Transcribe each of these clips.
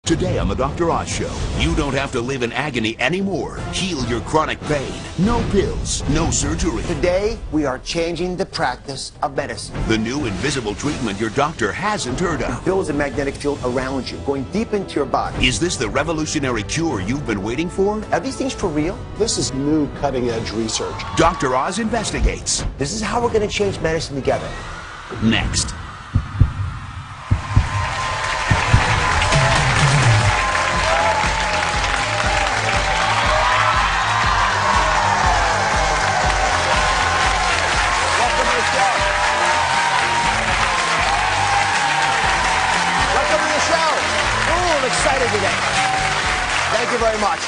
Today on the Dr. Oz Show, you don't have to live in agony anymore. Heal your chronic pain. No pills, no surgery. Today, we are changing the practice of medicine. The new invisible treatment your doctor hasn't heard of. It builds a magnetic field around you, going deep into your body. Is this the revolutionary cure you've been waiting for? Are these things for real? This is new cutting-edge research. Dr. Oz investigates. This is how we're going to change medicine together. Next. Thank you very much.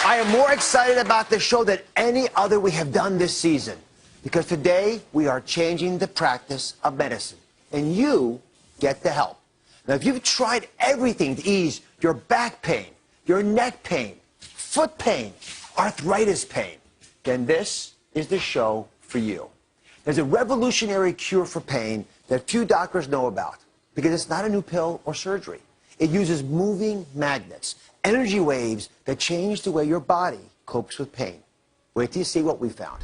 I am more excited about this show than any other we have done this season, because today we are changing the practice of medicine, and you get the help. Now, if you've tried everything to ease your back pain, your neck pain, foot pain, arthritis pain, then this is the show for you. There's a revolutionary cure for pain that few doctors know about, because it's not a new pill or surgery. It uses moving magnets, energy waves that change the way your body copes with pain. Wait till you see what we found.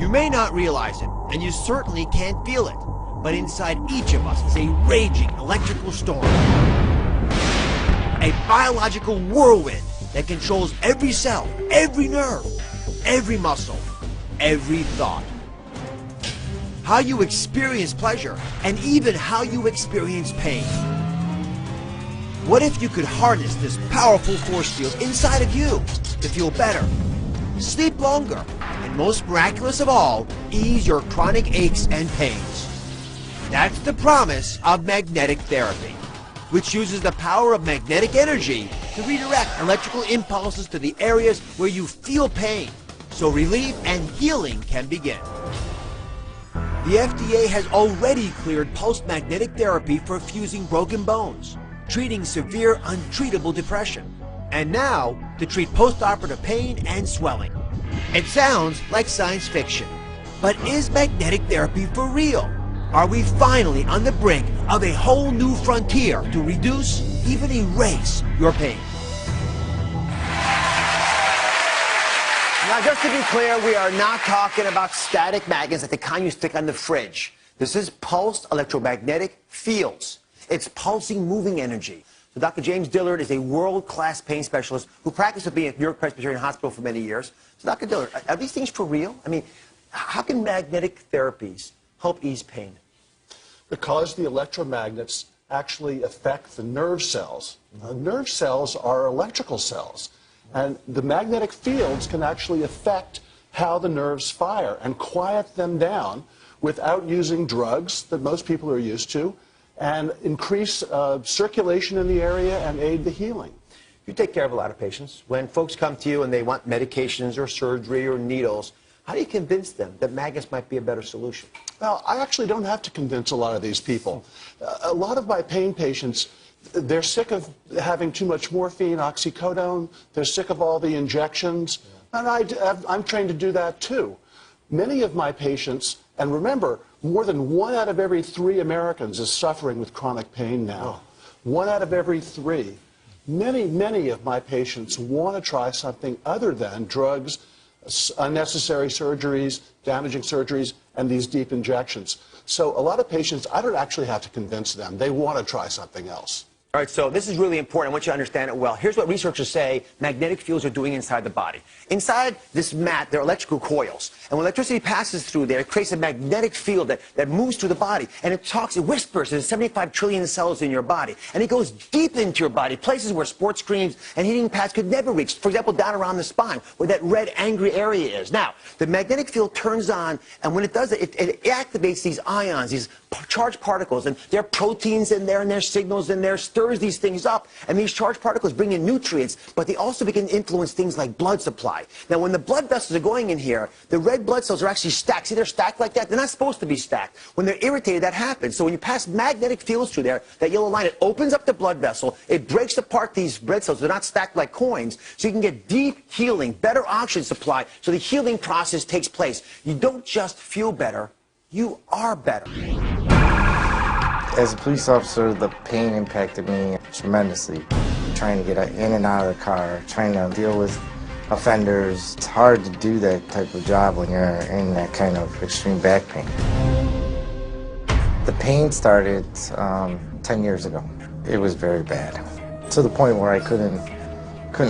You may not realize it, and you certainly can't feel it, but inside each of us is a raging electrical storm. A biological whirlwind that controls every cell, every nerve, every muscle, every thought. How you experience pleasure, and even how you experience pain. What if you could harness this powerful force field inside of you to feel better, sleep longer, and most miraculous of all, ease your chronic aches and pains? That's the promise of magnetic therapy, which uses the power of magnetic energy to redirect electrical impulses to the areas where you feel pain, so relief and healing can begin. The FDA has already cleared pulsed magnetic therapy for fusing broken bones, treating severe, untreatable depression, and now to treat post-operative pain and swelling. It sounds like science fiction, but is magnetic therapy for real? Are we finally on the brink of a whole new frontier to reduce, even erase, your pain? Now, just to be clear, we are not talking about static magnets like the kind you stick on the fridge. This is pulsed electromagnetic fields. It's pulsing moving energy. So Dr. James Dillard is a world-class pain specialist who practiced with me at New York Presbyterian Hospital for many years. So Dr. Dillard, are these things for real? I mean, how can magnetic therapies help ease pain? Because the electromagnets actually affect the nerve cells. Nerve cells are electrical cells. And the magnetic fields can actually affect how the nerves fire and quiet them down without using drugs that most people are used to, and increase circulation in the area and aid the healing. You take care of a lot of patients. When folks come to you and they want medications or surgery or needles, how do you convince them that magnets might be a better solution? Well, I actually don't have to convince a lot of these people. A lot of my pain patients, they're sick of having too much morphine, oxycodone. They're sick of all the injections. And I'm trained to do that too. Many of my patients, and remember, more than 1 out of every 3 Americans is suffering with chronic pain now. 1 out of every 3. Many of my patients want to try something other than drugs, unnecessary surgeries, damaging surgeries, and these deep injections. So a lot of patients, I don't actually have to convince them. They want to try something else. All right, so this is really important. I want you to understand it well. Here's what researchers say magnetic fields are doing inside the body. Inside this mat, there are electrical coils. And when electricity passes through there, it creates a magnetic field that moves through the body. And it whispers. There's 75 trillion cells in your body. And it goes deep into your body, places where sports screens and heating pads could never reach. For example, down around the spine, where that red, angry area is. Now, the magnetic field turns on, and when it does it, it activates these ions, these charged particles. And there are proteins in there, and there's signals in there, stirs these things up, and these charged particles bring in nutrients, but they also begin to influence things like blood supply. Now, when the blood vessels are going in here, the red blood cells are actually stacked. See, they're stacked like that. They're not supposed to be stacked. When they're irritated, that happens. So when you pass magnetic fields through there, that yellow line, it opens up the blood vessel. It breaks apart these red cells. They're not stacked like coins, so you can get deep healing, better oxygen supply, so the healing process takes place. You don't just feel better, you are better. As a police officer, the pain impacted me tremendously. Trying to get in and out of the car, trying to deal with offenders. It's hard to do that type of job when you're in that kind of extreme back pain. The pain started 10 years ago. It was very bad, to the point where I couldn't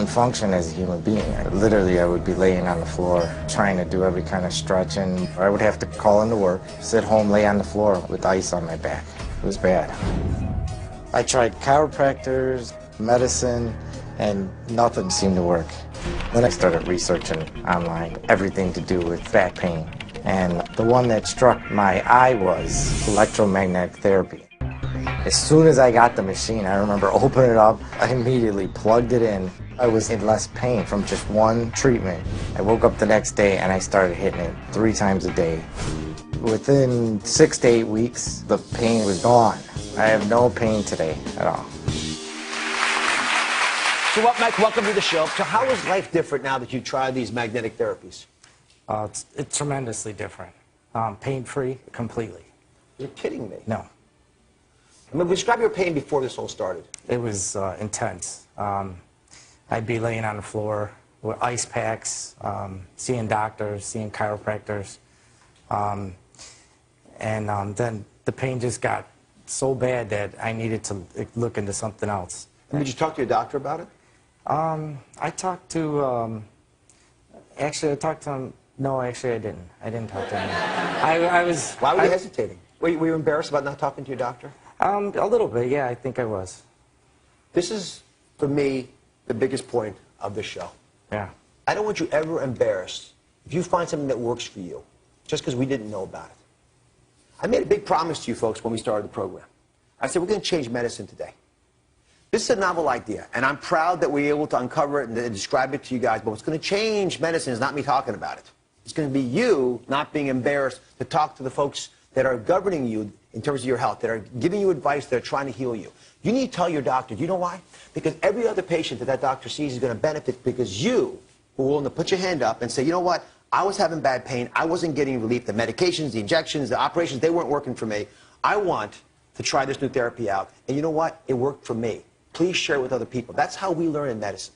function as a human being. Literally, I would be laying on the floor, trying to do every kind of stretching. I would have to call into work, sit home, lay on the floor with ice on my back. It was bad. I tried chiropractors, medicine, and nothing seemed to work. Then I started researching online, everything to do with back pain. And the one that struck my eye was electromagnetic therapy. As soon as I got the machine, I remember opening it up, I immediately plugged it in. I was in less pain from just one treatment. I woke up the next day and I started hitting it 3 times a day. Within 6 to 8 weeks, the pain was gone. I have no pain today at all. So what, Mike, welcome to the show. So how is life different now that you've tried these magnetic therapies? It's tremendously different. Pain-free, completely. You're kidding me. No. I mean, describe your pain before this all started. It was intense. I'd be laying on the floor with ice packs, seeing doctors, seeing chiropractors. Then the pain just got so bad that I needed to look into something else. And did you talk to your doctor about it? I talked to, actually I talked to him, no, actually I didn't. I didn't talk to him. I was... Why were you hesitating? Were you embarrassed about not talking to your doctor? A little bit, yeah, I think I was. This is, for me, the biggest point of this show. Yeah. I don't want you ever embarrassed if you find something that works for you, just because we didn't know about it. I made a big promise to you folks when we started the program. I said, we're going to change medicine today. This is a novel idea, and I'm proud that we're able to uncover it and describe it to you guys, but what's going to change medicine is not me talking about it. It's going to be you not being embarrassed to talk to the folks that are governing you in terms of your health, that are giving you advice, that are trying to heal you. You need to tell your doctor. Do you know why? Because every other patient that doctor sees is going to benefit because you were willing to put your hand up and say, you know what, I was having bad pain, I wasn't getting relief, the medications, the injections, the operations, they weren't working for me. I want to try this new therapy out, and you know what, it worked for me. Please share it with other people. That's how we learn in medicine.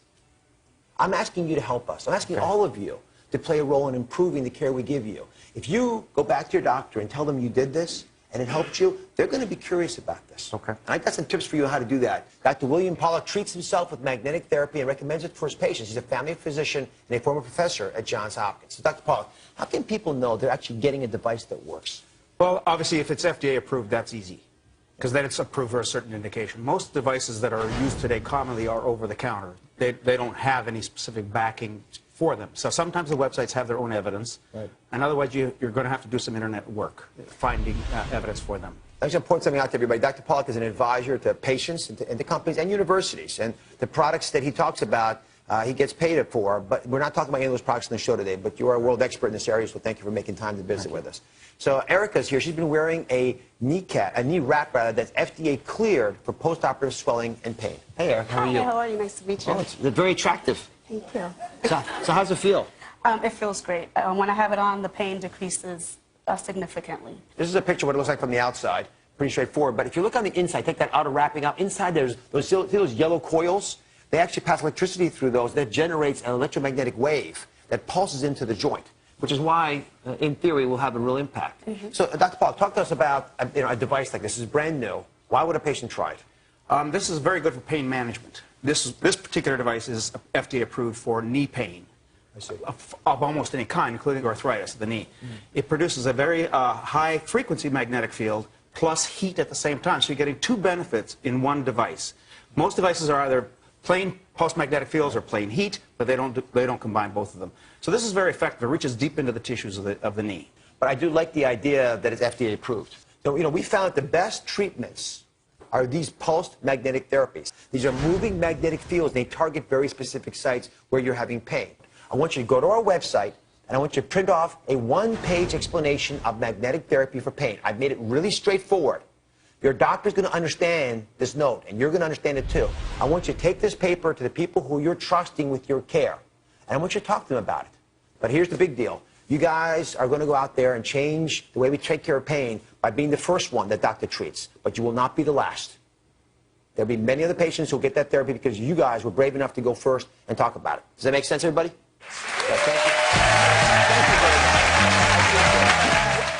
I'm asking you to help us. I'm asking all of you to play a role in improving the care we give you. If you go back to your doctor and tell them you did this and it helped you, they're going to be curious about this. Okay. And I've got some tips for you on how to do that. Dr. William Pollack treats himself with magnetic therapy and recommends it for his patients. He's a family physician and a former professor at Johns Hopkins. So, Dr. Pollack, how can people know they're actually getting a device that works? Well, obviously, if it's FDA approved, that's easy, because then it's approved for a certain indication. Most devices that are used today commonly are over-the-counter. They don't have any specific backing for them. So sometimes the websites have their own evidence, right, and otherwise you're going to have to do some internet work finding evidence for them. I just want to point something out to everybody. Dr. Pollack is an advisor to patients and to companies and universities. And the products that he talks about, he gets paid for. But we're not talking about any of those products in the show today. But you are a world expert in this area, so thank you for making time to visit with us. So Erica's here. She's been wearing a knee wrap that's FDA cleared for postoperative swelling and pain. Hey, Erica, how are you? Hi, how are you? Nice to meet you. Oh, it's very attractive. Thank you. So how's it feel? It feels great. When I have it on, the pain decreases significantly. This is a picture of what it looks like from the outside. Pretty straightforward. But if you look on the inside, take that outer wrapping out. Inside, there's those yellow coils. They actually pass electricity through those. That generates an electromagnetic wave that pulses into the joint, which is why, in theory, will have a real impact. So, Dr. Paul, talk to us about a device like this. This is brand new. Why would a patient try it? This is very good for pain management. This particular device is FDA approved for knee pain of almost any kind, including arthritis of the knee. It produces a very high-frequency magnetic field plus heat at the same time, so you're getting 2 benefits in one device. Most devices are either plain pulse-magnetic fields or plain heat, but they don't combine both of them. So this is very effective. It reaches deep into the tissues of the knee. But I do like the idea that it's FDA approved. So, we found that the best treatments are these pulsed magnetic therapies. These are moving magnetic fields. They target very specific sites where you're having pain. I want you to go to our website, and I want you to print off a 1-page explanation of magnetic therapy for pain. I've made it really straightforward. Your doctor's going to understand this note, and you're going to understand it too. I want you to take this paper to the people who you're trusting with your care, and I want you to talk to them about it. But here's the big deal. You guys are going to go out there and change the way we take care of pain by being the first one that doctor treats, but you will not be the last. There'll be many other patients who'll get that therapy because you guys were brave enough to go first and talk about it. Does that make sense, everybody? Okay.